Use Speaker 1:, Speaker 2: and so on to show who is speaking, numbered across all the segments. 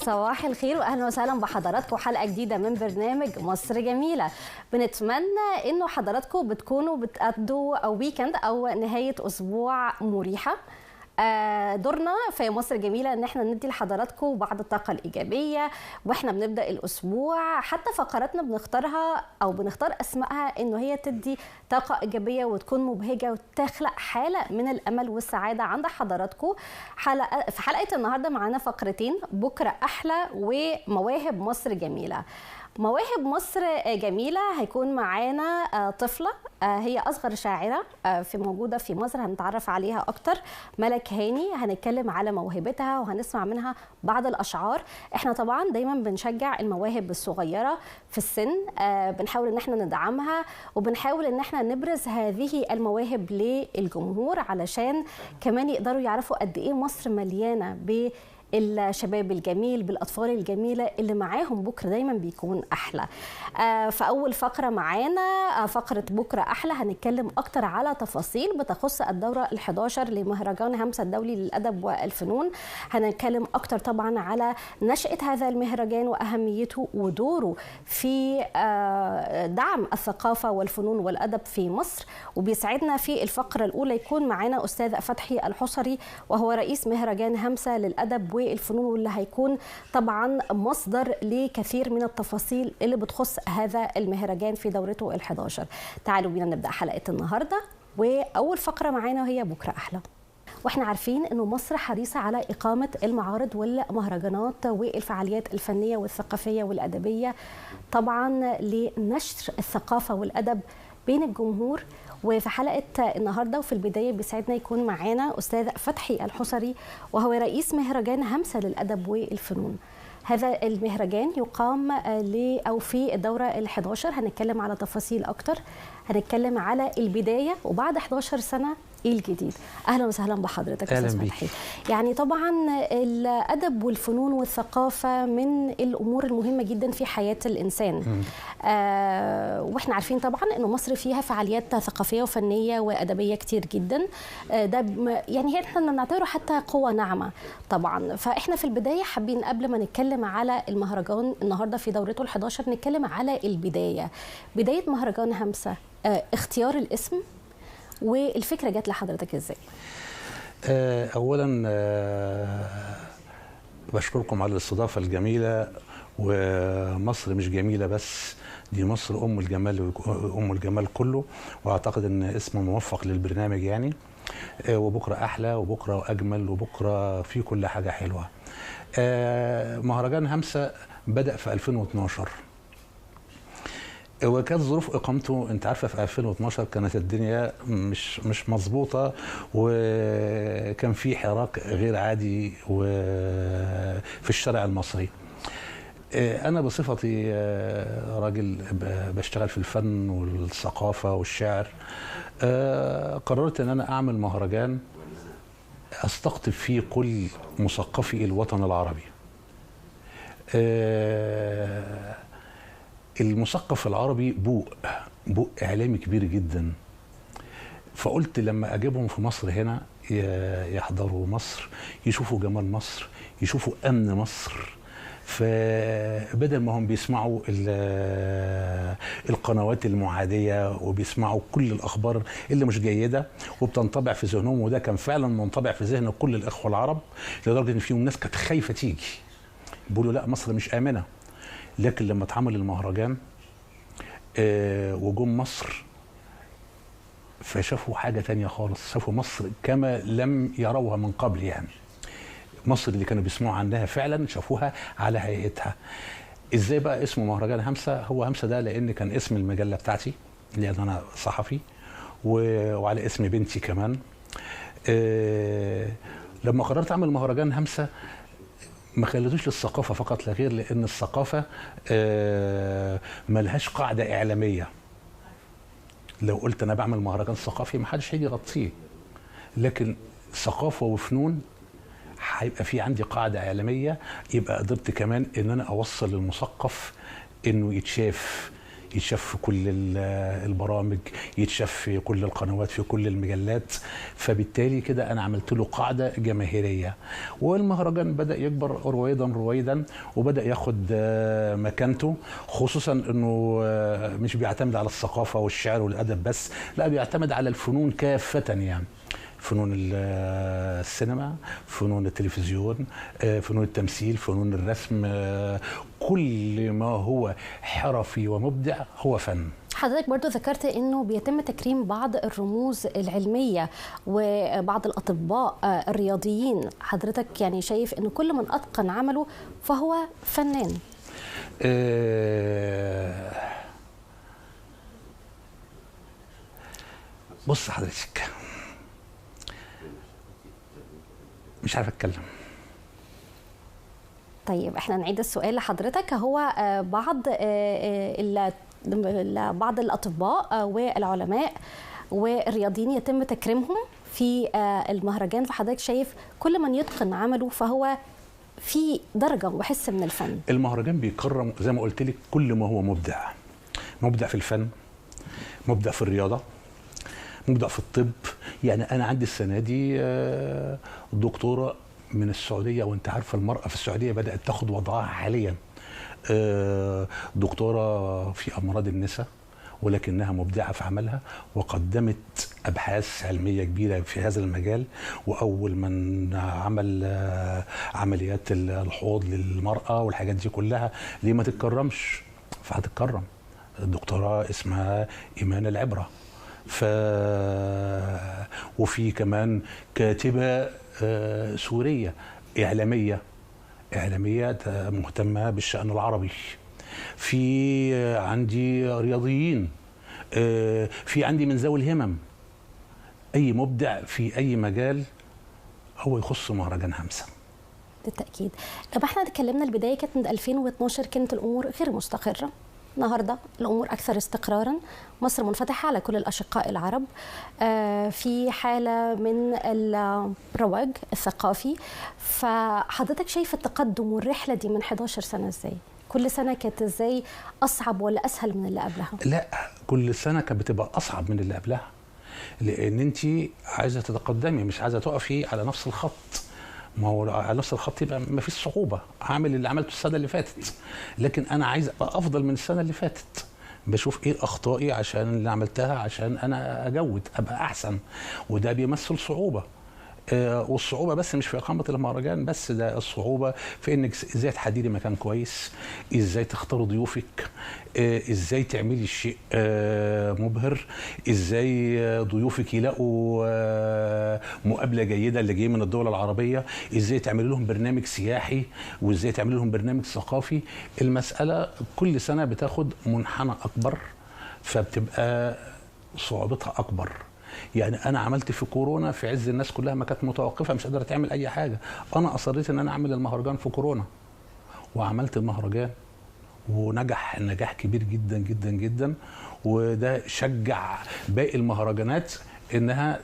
Speaker 1: صباح الخير واهلا وسهلا بحضراتكم حلقه جديده من برنامج مصر جميله. بنتمنى انه حضراتكم بتكونوا بتقضوا او ويكند او نهايه اسبوع مريحه. دورنا في مصر جميله ان احنا ندي لحضراتكم بعض الطاقه الايجابيه واحنا بنبدا الاسبوع. حتى فقراتنا بنختارها او بنختار اسمائها انه هي تدي طاقه ايجابيه وتكون مبهجه وتخلق حاله من الامل والسعاده عند حضراتكم. في حلقه النهارده معانا فقرتين، بكره احلى ومواهب مصر جميله. مواهب مصر جميلة هيكون معانا طفلة هي أصغر شاعرة موجودة في مصر، هنتعرف عليها أكتر، ملك هاني. هنتكلم على موهبتها وهنسمع منها بعض الأشعار. احنا طبعا دايما بنشجع المواهب الصغيرة في السن، بنحاول ان احنا ندعمها وبنحاول ان احنا نبرز هذه المواهب للجمهور علشان كمان يقدروا يعرفوا قد ايه مصر مليانة الشباب الجميل بالأطفال الجميلة اللي معاهم بكرة دايما بيكون أحلى. فأول فقرة معانا فقرة بكرة أحلى، هنتكلم أكتر على تفاصيل بتخص الدورة ال11 لمهرجان همسة الدولي للأدب والفنون. هنتكلم أكتر طبعا على نشأة هذا المهرجان وأهميته ودوره في دعم الثقافة والفنون والأدب في مصر. وبيسعدنا في الفقرة الأولى يكون معانا أستاذ فتحي الحصري وهو رئيس مهرجان همسة للأدب والفنون، واللي هيكون طبعا مصدر لكثير من التفاصيل اللي بتخص هذا المهرجان في دورته ال11. تعالوا بينا نبدأ حلقة النهاردة، وأول فقرة معانا وهي بكرة أحلى. واحنا عارفين انه مصر حريصة على إقامة المعارض والمهرجانات والفعاليات الفنية والثقافية والأدبية طبعا لنشر الثقافة والأدب بين الجمهور. وفي حلقة النهاردة وفي البداية بيسعدنا يكون معانا أستاذ فتحي الحصري وهو رئيس مهرجان همسة للأدب والفنون. هذا المهرجان يقام أو في الدورة ال11. هنتكلم على تفاصيل أكتر، هنتكلم على البداية وبعد 11 سنة ايه الجديد. اهلا وسهلا بحضرتك استاذ فتحي. يعني طبعا الادب والفنون والثقافه من الامور المهمه جدا في حياه الانسان. واحنا عارفين طبعا انه مصر فيها فعاليات ثقافيه وفنيه وادبيه كتير جدا. ده يعني احنا بنعتبره حتى قوه ناعمه طبعا. فاحنا في البدايه حابين قبل ما نتكلم على المهرجان النهارده في دورته ال11 نتكلم على البدايه، بدايه مهرجان همسه، اختيار الاسم والفكرة جت لحضرتك ازاي؟
Speaker 2: اولا بشكركم على الاستضافة الجميلة. ومصر مش جميلة بس، دي مصر ام الجمال، ام الجمال كله. واعتقد ان اسم موفق للبرنامج يعني. وبكرة احلى وبكرة اجمل وبكرة في كل حاجة حلوة. مهرجان همسة بدأ في 2012 وكانت ظروف اقامته انت عارفه في 2012 كانت الدنيا مش مظبوطه، وكان في حراك غير عادي في الشارع المصري. انا بصفتي راجل بشتغل في الفن والثقافه والشعر، قررت ان انا اعمل مهرجان استقطب فيه كل مثقفي الوطن العربي. المثقف العربي بوق اعلامي كبير جدا. فقلت لما اجيبهم في مصر هنا يحضروا مصر، يشوفوا جمال مصر، يشوفوا امن مصر. فبدل ما هم بيسمعوا القنوات المعاديه وبيسمعوا كل الاخبار اللي مش جيده وبتنطبع في ذهنهم، وده كان فعلا منطبع في ذهن كل الاخوه العرب، لدرجه ان فيهم ناس كانت خايفه تيجي، بيقولوا لا مصر مش امنه. لكن لما اتعمل المهرجان وجم مصر فشافوا حاجة تانية خالص، شافوا مصر كما لم يروها من قبل. يعني مصر اللي كانوا بيسمعوا عنها فعلا شافوها على هيئتها. ازاي بقى اسمه مهرجان همسة؟ هو همسة ده لان كان اسم المجلة بتاعتي لان انا صحفي، وعلى اسم بنتي كمان. لما قررت اعمل مهرجان همسة ما خليتوش للثقافة فقط لا غير، لأن الثقافة ملهاش قاعدة إعلامية. لو قلت أنا بعمل مهرجان ثقافي ما حدش هيجي يغطيه، لكن ثقافة وفنون هيبقى في عندي قاعدة إعلامية. يبقى قدرت كمان إن أنا أوصل للمثقف إنه يتشاف، يتشاف في كل البرامج، يتشاف في كل القنوات، في كل المجلات. فبالتالي كده انا عملت له قاعده جماهيريه، والمهرجان بدا يكبر رويدا رويدا وبدا ياخد مكانته، خصوصا انه مش بيعتمد على الثقافه والشعر والادب بس، لا بيعتمد على الفنون كافه، يعني فنون السينما، فنون التلفزيون، فنون التمثيل، فنون الرسم، كل ما هو حرفي ومبدع هو فن.
Speaker 1: حضرتك برضو ذكرت انه بيتم تكريم بعض الرموز العلمية وبعض الاطباء الرياضيين، حضرتك يعني شايف انه كل من اتقن عمله فهو فنان؟
Speaker 2: بص حضرتك، مش عارف اتكلم.
Speaker 1: طيب احنا نعيد السؤال لحضرتك. هو بعض الاطباء والعلماء والرياضيين يتم تكريمهم في المهرجان، فحضرتك شايف كل من يتقن عمله فهو في درجه وحس من الفن.
Speaker 2: المهرجان بيكرم زي ما قلت لك كل ما هو مبدع، مبدع في الفن، مبدع في الرياضه، مبدع في الطب. يعني انا عندي السنه دي دكتوره من السعوديه، وانت عارفه المراه في السعوديه بدات تاخد وضعها حاليا، دكتوره في امراض النساء، ولكنها مبدعه في عملها وقدمت ابحاث علميه كبيره في هذا المجال، واول من عمل عمليات الحوض للمراه والحاجات دي كلها. ليه ما تتكرمش؟ فهتتكرم. الدكتوره اسمها ايمان العبره. وفي كمان كاتبه سوريه اعلاميه مهتمه بالشأن العربي. في عندي رياضيين، في عندي من ذوي الهمم. اي مبدع في اي مجال هو يخص مهرجان همسة
Speaker 1: بالتأكيد. طب احنا اتكلمنا البداية كانت من 2012 كانت الامور غير مستقرة، النهارده الامور اكثر استقرارا، مصر منفتحه على كل الاشقاء العرب، في حاله من الرواج الثقافي. فحضرتك شايف التقدم والرحله دي من 11 سنه ازاي؟ كل سنه كانت ازاي اصعب ولا اسهل من اللي قبلها؟
Speaker 2: لا، كل سنه كانت بتبقى اصعب من اللي قبلها، لان انت عايزه تتقدمي، مش عايزه تقفي على نفس الخط. ما هو على نفس الخط يبقى ما فيش صعوبه، عامل اللي عملته السنه اللي فاتت، لكن انا عايز ابقى افضل من السنه اللي فاتت. بشوف ايه اخطائي عشان اللي عملتها، عشان انا اجود ابقى احسن، وده بيمثل صعوبه. والصعوبه بس مش في اقامه المهرجان بس، ده الصعوبه في انك ازاي تحددي مكان كويس، ازاي تختاري ضيوفك، ازاي تعملي شيء مبهر، ازاي ضيوفك يلاقوا مقابله جيده اللي جايين من الدول العربيه، ازاي تعملي لهم برنامج سياحي، وازاي تعملي لهم برنامج ثقافي. المساله كل سنه بتاخد منحنى اكبر، فبتبقى صعوبتها اكبر. يعني انا عملت في كورونا في عز الناس كلها ما كانت متوقفه، مش قادره تعمل اي حاجه، انا اصريت ان انا اعمل المهرجان في كورونا، وعملت المهرجان ونجح نجاح كبير جدا جدا جدا. وده شجع باقي المهرجانات انها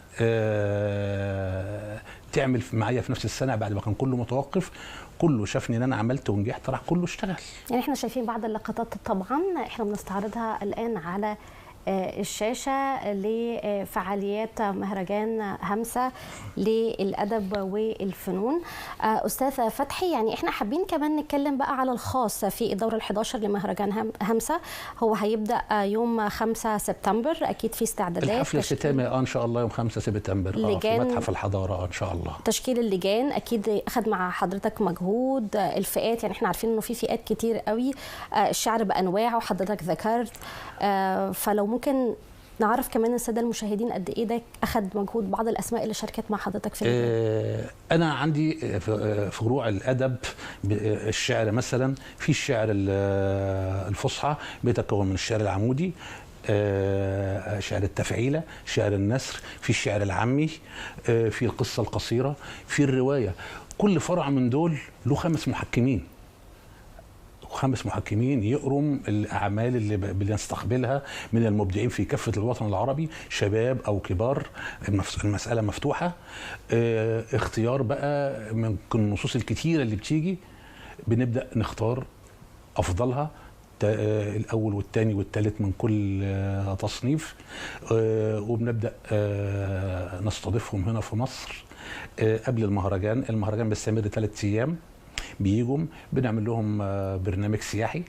Speaker 2: تعمل معايا في نفس السنه بعد ما كان كله متوقف. كله شافني ان انا عملت ونجحت، راح كله اشتغل.
Speaker 1: يعني احنا شايفين بعض اللقطات طبعا احنا بنستعرضها الان على الشاشة لفعاليات مهرجان همسة للأدب والفنون. أستاذ فتحي، يعني إحنا حابين كمان نتكلم بقى على الخاص في الدورة ال11 لمهرجان همسة. هو هيبدأ يوم 5 سبتمبر، أكيد في استعدادات.
Speaker 2: الحفل الختامي إن شاء الله يوم 5 سبتمبر في متحف الحضارة إن شاء الله.
Speaker 1: تشكيل اللجان أكيد أخذ مع حضرتك مجهود. الفئات، يعني إحنا عارفين إنه في فئات كتير قوي، الشعر بأنواعه وحضرتك ذكرت، فلو ممكن نعرف كمان الساده المشاهدين قد ايه ده اخذ مجهود بعض الاسماء اللي شاركت مع حضرتك في
Speaker 2: انا عندي فروع الادب، الشعر مثلا، في الشعر الفصحى بيتكون من الشعر العمودي، شعر التفعيله، شعر النثر، في الشعر العامي، في القصه القصيره، في الروايه. كل فرع من دول له 5 محكمين، 5 محكمين يقروا الأعمال اللي بنستقبلها من المبدعين في كافة الوطن العربي، شباب أو كبار. المسألة مفتوحة، اختيار بقى من النصوص الكتيرة اللي بتيجي، بنبدأ نختار أفضلها الاول والثاني والثالث من كل تصنيف، وبنبدا نستضيفهم هنا في مصر قبل المهرجان. المهرجان بيستمر 3 ايام، بيجوا بنعمل لهم برنامج سياحي،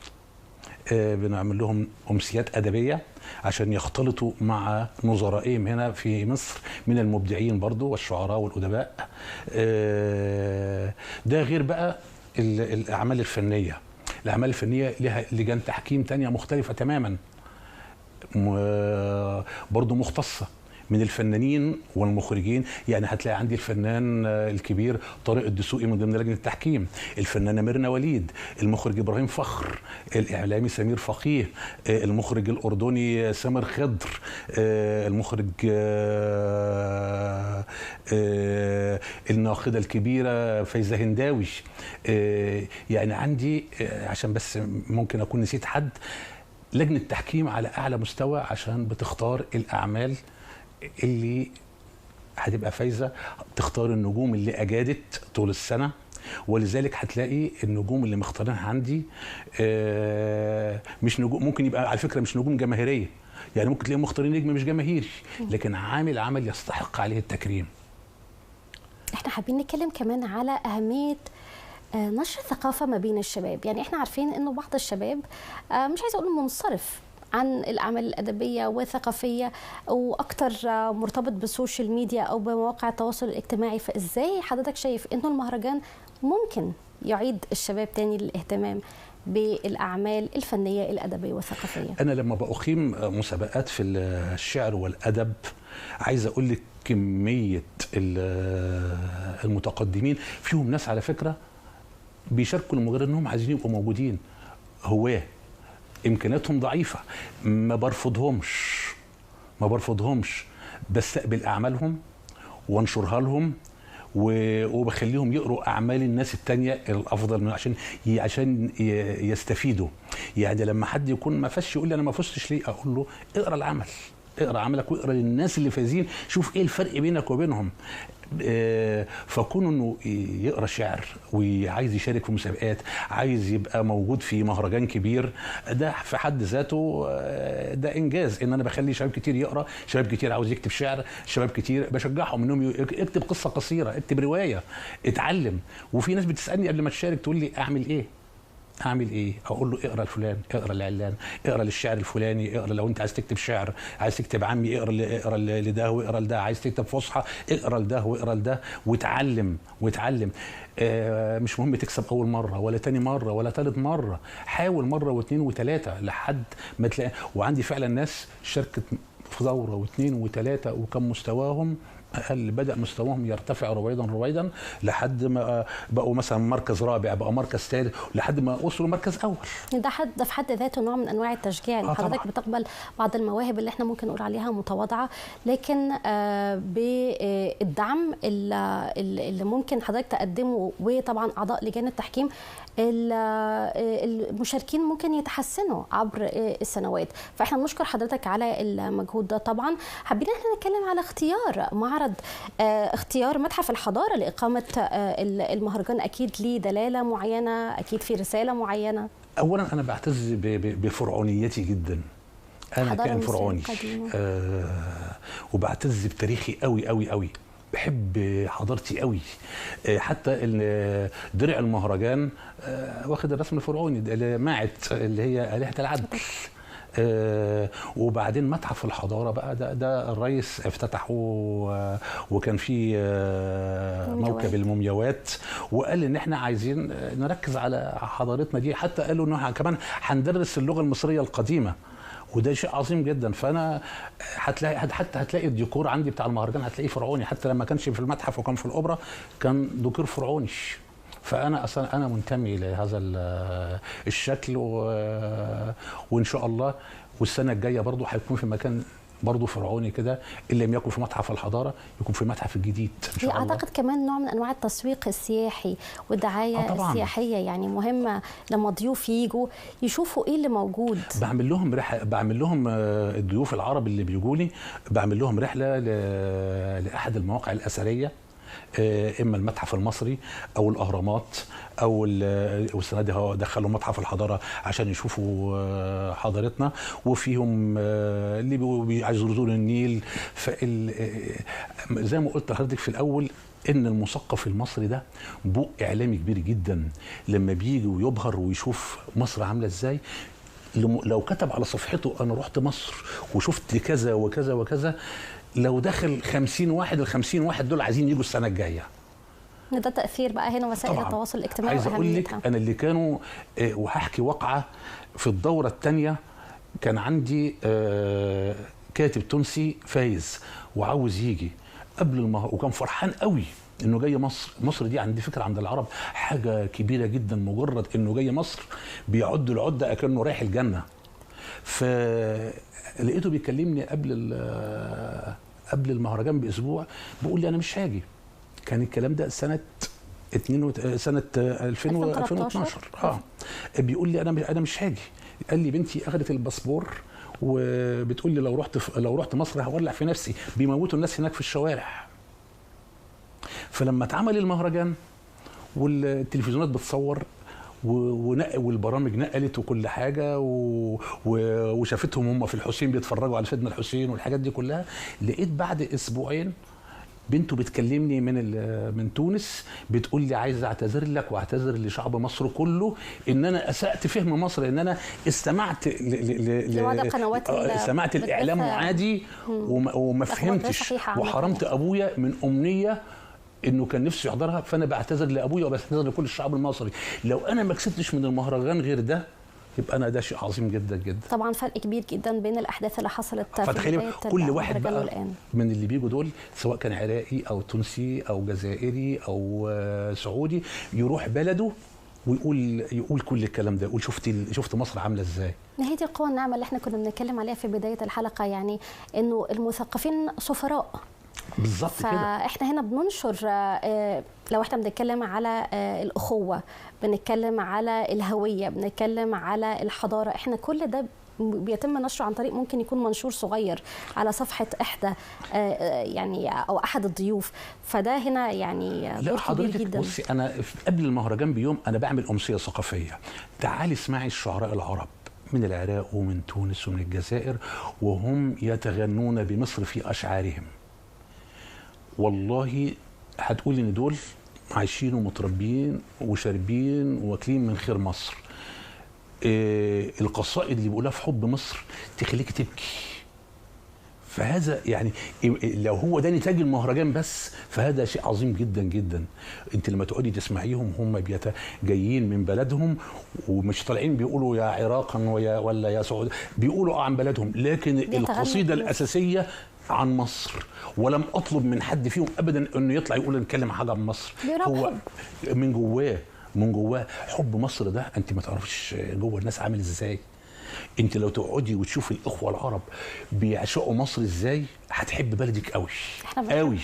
Speaker 2: بنعمل لهم امسيات ادبيه عشان يختلطوا مع نظرائهم هنا في مصر من المبدعين برضو والشعراء والادباء. ده غير بقى الاعمال الفنيه. الاعمال الفنيه لها لجان تحكيم تانية مختلفه تماما، برضو مختصه من الفنانين والمخرجين. يعني هتلاقي عندي الفنان الكبير طارق الدسوقي من ضمن لجنه التحكيم، الفنانه ميرنا وليد، المخرج ابراهيم فخر، الاعلامي سمير فقيه، المخرج الاردني سامر خضر، المخرج الناقده الكبيره فايزه هنداوي. يعني عندي عشان بس ممكن اكون نسيت حد، لجنه تحكيم على اعلى مستوى عشان بتختار الاعمال اللي هتبقى فايزه، تختار النجوم اللي اجادت طول السنه. ولذلك هتلاقي النجوم اللي مختارينها عندي مش نجوم، ممكن يبقى على فكره مش نجوم جماهيريه، يعني ممكن تلاقيهم مختارين نجم مش جماهيري لكن عمل يستحق عليه التكريم.
Speaker 1: احنا حابين نتكلم كمان على اهميه نشر الثقافه ما بين الشباب. يعني احنا عارفين انه بعض الشباب مش عايزه اقول منصرف عن الأعمال الأدبية والثقافية وأكتر مرتبط بالسوشيال ميديا أو بمواقع التواصل الاجتماعي. فإزاي حضرتك شايف إنه المهرجان ممكن يعيد الشباب تاني للاهتمام بالأعمال الفنية الأدبية والثقافية؟
Speaker 2: أنا لما بأقيم مسابقات في الشعر والأدب عايز أقول لك كمية المتقدمين فيهم ناس على فكرة بيشاركوا لمجرد أنهم عايزين يبقوا موجودين، هواه امكانياتهم ضعيفه، ما برفضهمش، بستقبل اعمالهم وانشرها لهم وبخليهم يقروا اعمال الناس التانية الافضل من عشان يستفيدوا. يعني لما حد يكون ما فازش يقول لي انا ما فزتش ليه، اقول له اقرا العمل، اقرا عملك واقرا للناس اللي فايزين، شوف ايه الفرق بينك وبينهم. فكون انه يقرا شعر وعايز يشارك في مسابقات، عايز يبقى موجود في مهرجان كبير، ده في حد ذاته ده انجاز. ان انا بخلي شباب كتير يقرا، شباب كتير عاوز يكتب شعر، شباب كتير بشجعهم انهم اكتب قصه قصيره، اكتب روايه، اتعلم. وفي ناس بتسالني قبل ما تشارك تقول لي اعمل ايه؟ اقول له اقرا الفلان، اقرا العلان، اقرا للشعر الفلاني، اقرا لو انت عايز تكتب شعر، عايز تكتب عامي اقرا لده واقرا لده، عايز تكتب فصحى اقرا لده واقرا لده، واتعلم. مش مهم تكسب اول مره ولا تاني مره ولا تالت مره، حاول مره واثنين وثلاثه لحد ما تلاقي. وعندي فعلا ناس شاركت في دوره واثنين وثلاثه وكان مستواهم اقل، بدا مستواهم يرتفع رويدا لحد ما بقوا مثلا مركز رابع، بقى مركز ثالث، لحد ما وصلوا مركز اول.
Speaker 1: ده في حد ذاته نوع من انواع التشجيع. ان حضرتك بتقبل بعض المواهب اللي احنا ممكن نقول عليها متواضعه، لكن بالدعم اللي ممكن حضرتك تقدمه، وطبعا اعضاء لجان التحكيم المشاركين ممكن يتحسنوا عبر السنوات. فاحنا بنشكر حضرتك على المجهود ده. طبعا حابين احنا نتكلم على اختيار معرض، اختيار متحف الحضاره لاقامه المهرجان. اكيد ليه دلاله معينه، اكيد في رساله معينه.
Speaker 2: اولا انا بعتز بفرعونيتي جدا، انا كائن فرعوني، وبعتز بتاريخي قوي قوي قوي، بحب حضارتي قوي. حتى درع المهرجان واخد الرسم الفرعوني، ماعت اللي هي آلهة العدل. وبعدين متحف الحضاره بقى ده الرئيس افتتحه، وكان فيه موكب المومياوات، وقال ان احنا عايزين نركز على حضارتنا دي. حتى قالوا انه كمان هندرس اللغه المصريه القديمه، وده شيء عظيم جدا. فانا هتلاقي الديكور عندي بتاع المهرجان هتلاقيه فرعوني، حتى لما كانش في المتحف وكان في الاوبرا كان ديكور فرعوني. فانا اصلا انا منتمي لهذا الشكل، وان شاء الله والسنه الجايه برضو هيكون في مكان برضو فرعوني كده، ان لم يكن في متحف الحضاره يكون في المتحف الجديد ان شاء الله.
Speaker 1: اعتقد كمان نوع من انواع التسويق السياحي والدعايه السياحيه، يعني مهمه لما ضيوف يجوا يشوفوا ايه اللي موجود.
Speaker 2: بعمل لهم الضيوف العرب اللي بيجوا لي، بعمل لهم رحله لاحد المواقع الاثريه اما المتحف المصري او الاهرامات او السنه دي دخلوا متحف الحضاره عشان يشوفوا حضارتنا، وفيهم اللي عايزوا النيل. زي ما قلت لحضرتك في الاول ان المثقف المصري ده بوق اعلامي كبير جدا، لما بيجي ويبهر ويشوف مصر عامله ازاي، لو كتب على صفحته انا رحت مصر وشفت كذا وكذا وكذا، لو دخل 50 واحد، ال 50 واحد دول عايزين يجوا السنه الجايه.
Speaker 1: ده تاثير بقى هنا وسائل التواصل الاجتماعي.
Speaker 2: عايز اقول لك انا اللي كانوا وهحكي واقعه في الدوره الثانيه. كان عندي كاتب تونسي فايز وعاوز يجي قبل وكان فرحان قوي انه جاي مصر. مصر دي عندي فكره عند العرب حاجه كبيره جدا، مجرد انه جاي مصر بيعد العده اكنه رايح الجنه. فلقيته بيكلمني قبل المهرجان باسبوع، بيقول لي انا مش هاجي. كان الكلام ده سنه 2012. بيقول لي انا مش هاجي. قال لي بنتي اخذت الباسبور وبتقول لي لو رحت مصر هولع في نفسي، بيموتوا الناس هناك في الشوارع. فلما اتعمل المهرجان والتلفزيونات بتصور والبرامج نقلت وكل حاجه وشافتهم هم في الحسين بيتفرجوا على سيدنا الحسين والحاجات دي كلها، لقيت بعد اسبوعين بنته بتكلمني من تونس بتقول لي عايزه اعتذر لك واعتذر لشعب مصر كله ان انا اسأت فهم مصر، ان انا استمعت سمعت الاعلام عادي وما فهمتش، وحرمت ابويا من امنيه انه كان نفسه يحضرها. فانا بعتذر لابويا وبعتذر لكل الشعب المصري. لو انا ما كسبتش من المهرجان غير ده يبقى انا ده شيء عظيم جدا جدا.
Speaker 1: طبعا فرق كبير جدا بين الاحداث اللي حصلت في
Speaker 2: بدايه كل واحد بقى من اللي بيجوا دول سواء كان عراقي او تونسي او جزائري او سعودي يروح بلده ويقول كل الكلام ده، يقول شفت مصر عامله ازاي.
Speaker 1: هي دي القوه الناعمه اللي احنا كنا بنتكلم عليها في بدايه الحلقه، يعني انه المثقفين سفراء
Speaker 2: بالظبط كده.
Speaker 1: فاحنا هنا بننشر، لو احنا بنتكلم على الاخوه، بنتكلم على الهويه، بنتكلم على الحضاره، احنا كل ده بيتم نشره عن طريق ممكن يكون منشور صغير على صفحه احدى يعني او احد الضيوف. فده هنا يعني دور كبير جدا.
Speaker 2: بصي انا قبل المهرجان بيوم انا بعمل امسيه ثقافيه. تعالي اسمعي الشعراء العرب من العراق ومن تونس ومن الجزائر وهم يتغنون بمصر في اشعارهم. والله هتقول ان دول عايشين ومتربيين وشاربين واكلين من خير مصر. القصائد اللي بيقولها في حب مصر تخليك تبكي. فهذا يعني لو هو ده نتاج المهرجان بس فهذا شيء عظيم جدا جدا. انت لما تقعدي تسمعيهم هم جايين من بلدهم ومش طالعين بيقولوا يا عراقا ولا يا سعود، بيقولوا عن بلدهم، لكن القصيده الاساسيه عن مصر. ولم اطلب من حد فيهم ابدا انه يطلع يقول نتكلم حاجه عن مصر. هو من جواه حب مصر ده. انت ما تعرفش جوه الناس عامل ازاي. انت لو تقعدي وتشوفي الاخوه العرب بيعشقوا مصر ازاي هتحب بلدك قوي.
Speaker 1: احنا بنحب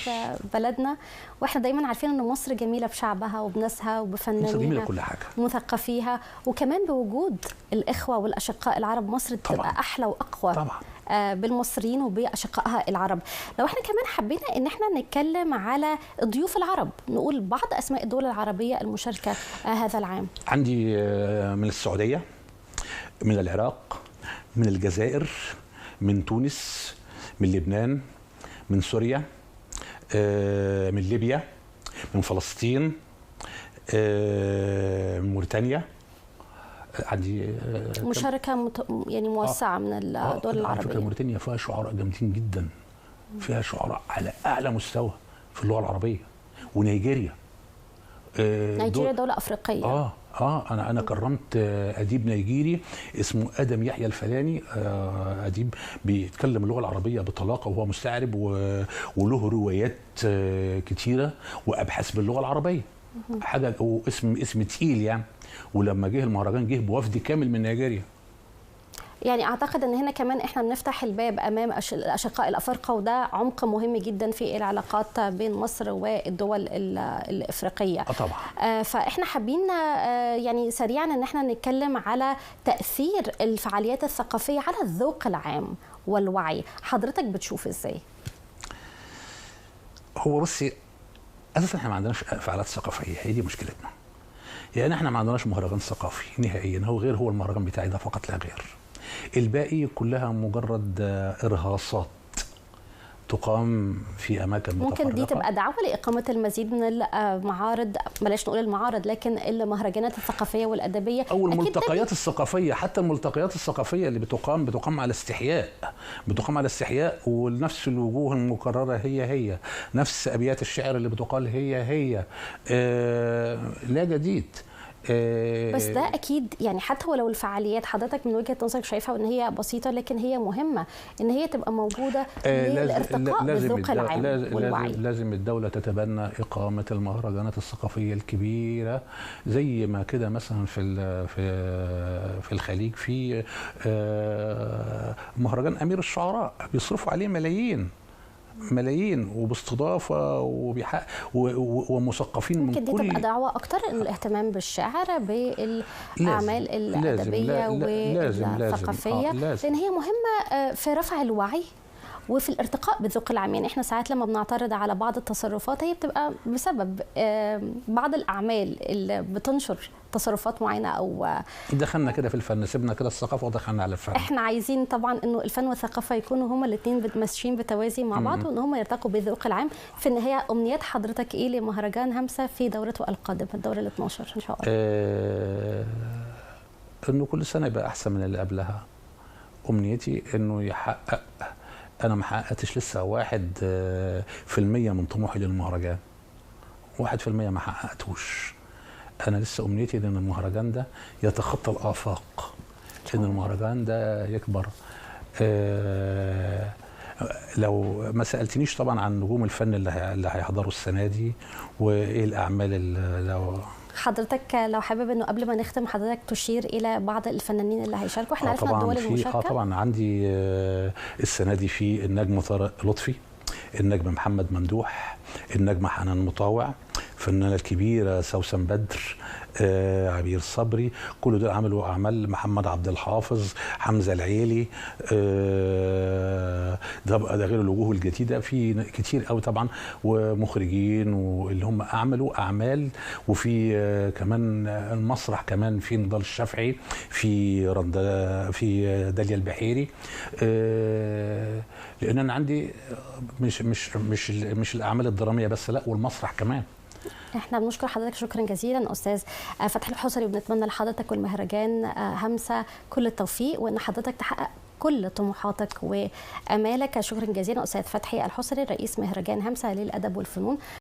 Speaker 1: بلدنا واحنا دايما عارفين ان مصر جميله بشعبها وبناسها وبفنانيها،
Speaker 2: مصر جميله كل حاجه،
Speaker 1: مثقفيها، وكمان بوجود الاخوه والاشقاء العرب مصر بتبقى احلى واقوى طبعا بالمصريين وباشقائها العرب. لو احنا كمان حبينا ان احنا نتكلم على الضيوف العرب، نقول بعض اسماء الدول العربيه المشاركه هذا العام.
Speaker 2: عندي من السعوديه، من العراق، من الجزائر، من تونس، من لبنان، من سوريا، من ليبيا، من فلسطين، من موريتانيا. عندي
Speaker 1: مشاركة يعني موسعة من الدول العربية.
Speaker 2: على فكرة موريتانيا فيها شعراء جامدين جدا، فيها شعراء على أعلى مستوى في اللغة العربية. ونيجيريا
Speaker 1: نيجيريا دولة أفريقية.
Speaker 2: انا كرمت اديب نيجيري اسمه ادم يحيى الفلاني. اديب بيتكلم اللغه العربيه بطلاقه وهو مستعرب وله روايات كتيره وابحاث باللغه العربيه. حاجه اسم تقيل يعني. ولما جه المهرجان جه بوفد كامل من نيجيريا.
Speaker 1: يعني اعتقد ان هنا كمان احنا بنفتح الباب امام الاشقاء الافارقه، وده عمق مهم جدا في العلاقات بين مصر والدول الافريقيه.
Speaker 2: طبعا.
Speaker 1: فاحنا حابين يعني سريعا ان احنا نتكلم على تاثير الفعاليات الثقافيه على الذوق العام والوعي. حضرتك بتشوف ازاي؟
Speaker 2: هو بصي اساسا احنا ما عندناش فعاليات ثقافيه، هي دي مشكلتنا. يعني احنا ما عندناش مهرجان ثقافي نهائيا، هو غير هو المهرجان بتاعي ده فقط لا غير. الباقي كلها مجرد ارهاصات تقام في اماكن متفرقه.
Speaker 1: ممكن دي تبقى دعوه لاقامه المزيد من المعارض، بلاش نقول المعارض، لكن المهرجانات الثقافيه والادبيه
Speaker 2: او الملتقيات الثقافيه. حتى الملتقيات الثقافيه اللي بتقام على استحياء، بتقام على استحياء، ونفس الوجوه المكرره هي نفس ابيات الشعر اللي بتقال هي لا جديد.
Speaker 1: بس ده اكيد يعني حتى ولو الفعاليات حضرتك من وجهه نظرك شايفها ان هي بسيطه، لكن هي مهمه ان هي تبقى موجوده للارتقاء بالذوق العام والوعي.
Speaker 2: لازم الدوله تتبنى اقامه المهرجانات الثقافيه الكبيره، زي ما كده مثلا في الخليج في مهرجان امير الشعراء بيصرفوا عليه ملايين وباستضافه ومثقفين من كل.
Speaker 1: ممكن دي تبقى دعوه اكتر ان الاهتمام بالشعر بالاعمال الادبيه والثقافيه، لان هي مهمه في رفع الوعي وفي الارتقاء بالذوق العام. يعني احنا ساعات لما بنعترض على بعض التصرفات هي بتبقى بسبب بعض الاعمال اللي بتنشر تصرفات معينه او
Speaker 2: دخلنا كده في الفن، سيبنا كده الثقافه ودخلنا على الفن.
Speaker 1: احنا عايزين طبعا انه الفن والثقافه يكونوا هما الاثنين ماشيين بتوازي مع بعض، وان هما يرتقوا بالذوق العام. في النهايه امنيات حضرتك ايه لمهرجان همسه في دورته القادمه، الدوره ال12 ان شاء الله؟
Speaker 2: انه كل سنه يبقى احسن من اللي قبلها. امنيتي انه يحقق، انا ما حققتش لسه 1% من طموحي للمهرجان، 1% ما حققتوش. انا لسه امنيتي ان المهرجان ده يتخطى الافاق، ان المهرجان ده يكبر. لو ما سالتنيش طبعا عن نجوم الفن اللي هيحضروا السنه دي وايه الاعمال اللي لو
Speaker 1: حضرتك لو حابب انه قبل ما نختم حضرتك تشير الى بعض الفنانين اللي هيشاركوا. احنا عرفنا الدول المشاركه.
Speaker 2: طبعا عندي السنه دي في النجم طارق لطفي، النجم محمد ممدوح، النجمه حنان مطاوع، الفنانه الكبيره سوسن بدر، عبير صبري، كل دول عملوا اعمال. محمد عبد الحافظ، حمزه العيلي، ده غير الوجوه الجديده، في كتير قوي طبعا، ومخرجين واللي هم عملوا اعمال. وفي كمان المسرح، كمان في نضال الشافعي، في داليا البحيري. لان انا عندي مش الاعمال الدراميه بس، لا، والمسرح كمان.
Speaker 1: احنا بنشكر حضرتك شكرا جزيلا استاذ فتحي الحصري، وبنتمنى لحضرتك والمهرجان همسه كل التوفيق، وان حضرتك تحقق كل طموحاتك وامالك. شكرا جزيلا استاذ فتحي الحصري رئيس مهرجان همسه للادب والفنون.